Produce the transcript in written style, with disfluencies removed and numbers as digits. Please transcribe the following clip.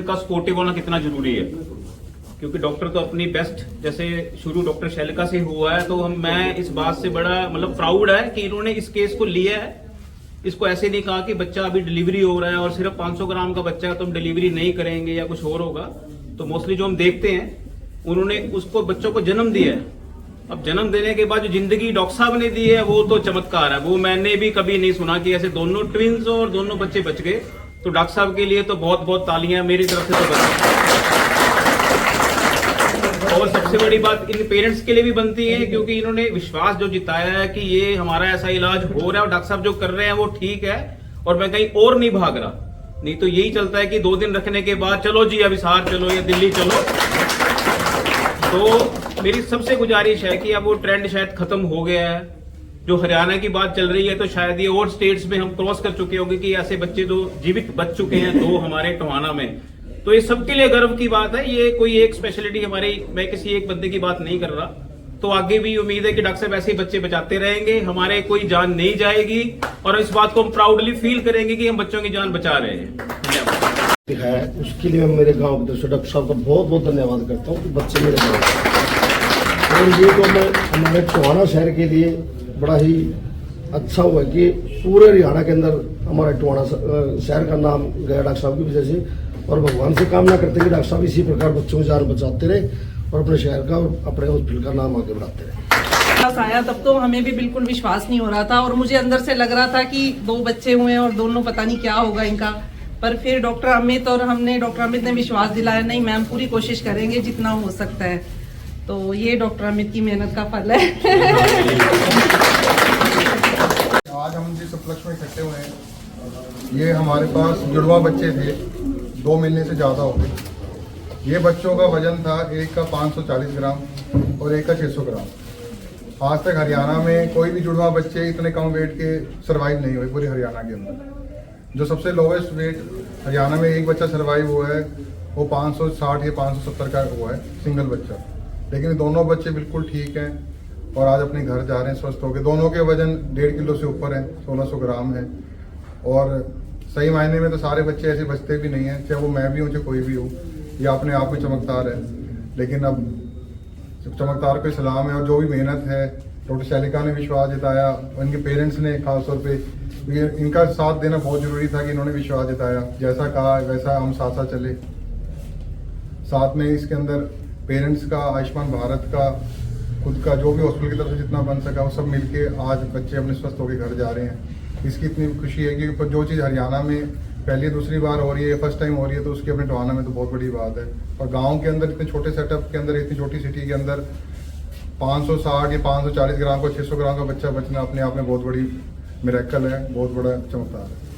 का सपोर्टिव होना कितना जरूरी है, क्योंकि डॉक्टर तो अपनी बेस्ट, जैसे शुरू डॉक्टर शैलिका से हुआ है, तो मैं इस बात से बड़ा मतलब प्राउड है कि इन्होंने इस केस को लिया है। इसको ऐसे नहीं कहा कि बच्चा अभी डिलीवरी हो रहा है और सिर्फ 500 ग्राम का बच्चा है तो हम डिलीवरी नहीं करेंगे या कुछ और होगा। तो मोस्टली जो हम देखते हैं, उन्होंने उसको बच्चों को जन्म दिया है। अब जन्म देने के बाद जो जिंदगी डॉक्टर साहब ने दी है वो तो चमत्कार है। वो मैंने भी कभी नहीं सुना कि ऐसे दोनों ट्विंस और दोनों बच्चे बच गए। तो डॉक्टर साहब के लिए तो बहुत बहुत तालियां मेरी तरफ से तो और सबसे बड़ी बात इन पेरेंट्स के लिए भी बनती है, क्योंकि इन्होंने विश्वास जो जिताया है कि ये हमारा ऐसा इलाज हो रहा है और डॉक्टर साहब जो कर रहे हैं वो ठीक है और मैं कहीं और नहीं भाग रहा। नहीं तो यही चलता है कि 2 दिन रखने के बाद चलो जी अब हिसार चलो या दिल्ली चलो। तो मेरी सबसे गुजारिश है कि अब वो ट्रेंड शायद खत्म हो गया है। जो हरियाणा की बात चल रही है तो शायद ये और स्टेट्स में हम क्रॉस कर चुके होंगे कि ऐसे बच्चे जो जीवित बच चुके हैं 2 हमारे टोहाना में। तो ये सबके लिए गर्व की बात है। ये कोई एक स्पेशलिटी हमारी, मैं किसी एक बंदे की बात नहीं कर रहा। तो आगे भी उम्मीद है कि डॉक्टर साहब ऐसे बच्चे बचाते रहेंगे, हमारे कोई जान नहीं जाएगी और इस बात को हम प्राउडली फील करेंगे कि हम बच्चों की जान बचा रहे हैं। है उसके लिए मैं मेरे गांव के तरफ से डॉक्टर साहब का बहुत बहुत धन्यवाद करता हूँ कि बच्चे मेरे गाँव। और ये तो मैं हमारे टोहाना शहर के लिए बड़ा ही अच्छा हुआ कि पूरे हरियाणा के अंदर हमारे टोहाना शहर का नाम गया डॉक्टर साहब की वजह से। और भगवान से कामना करते हैं कि डॉक्टर साहब इसी प्रकार बच्चों की जान बचाते रहे और अपने शहर का और अपने हॉस्पिटल का नाम आगे बढ़ाते रहे। आया तब तो हमें भी बिल्कुल विश्वास नहीं हो रहा था और मुझे अंदर से लग रहा था कि 2 बच्चे हुए और दोनों पता नहीं क्या होगा इनका। पर फिर डॉक्टर अमित ने विश्वास दिलाया, नहीं मैम पूरी कोशिश करेंगे जितना हो सकता है। तो ये डॉक्टर अमित की मेहनत का फल है। आज हम जिस उपलक्ष्य में इकट्ठे हुए हैं, ये हमारे पास जुड़वा बच्चे थे, 2 महीने से ज़्यादा हो गए। ये बच्चों का वजन था, एक का 540 ग्राम और एक का 600 ग्राम। आज तक हरियाणा में कोई भी जुड़वा बच्चे इतने कम वेट के सर्वाइव नहीं हुए पूरे हरियाणा के अंदर। जो सबसे लोवेस्ट वेट हरियाणा में एक बच्चा सर्वाइव हुआ है वो 560 या 570 का हुआ है, सिंगल बच्चा। लेकिन दोनों बच्चे बिल्कुल ठीक हैं और आज अपने घर जा रहे हैं स्वस्थ होकर। दोनों के वजन 1.5 किलो से ऊपर है, 1600 ग्राम है। और सही मायने में तो सारे बच्चे ऐसे बचते भी नहीं हैं, चाहे वो मैं भी हूँ चाहे कोई भी हो। ये अपने आप में चमत्कार है। लेकिन अब चमत्कार को सलाम है और जो भी मेहनत है, डॉक्टर शैलिका ने विश्वास जताया, उनके पेरेंट्स ने खासतौर पे इनका साथ देना बहुत जरूरी था कि इन्होंने विश्वास जताया। जैसा कहा वैसा हम साथ साथ चले। साथ में इसके अंदर पेरेंट्स का, आयुष्मान भारत का, खुद का जो भी हॉस्पिटल की तरफ से जितना बन सका वो सब मिलके आज बच्चे अपने स्वस्थ होकर घर जा रहे हैं। इसकी इतनी खुशी है कि जो चीज़ हरियाणा में पहली दूसरी बार हो रही है, फर्स्ट टाइम हो रही है, तो उसकी अपने टोहाना में तो बहुत बड़ी बात है। और गांव के अंदर इतने छोटे सेटअप के अंदर, इतनी छोटी सिटी के अंदर 560 या 540 ग्राम का 600 ग्राम का बच्चा बचना अपने आप में बहुत बड़ी मिरेकल है, बहुत बड़ा चमत्कार है।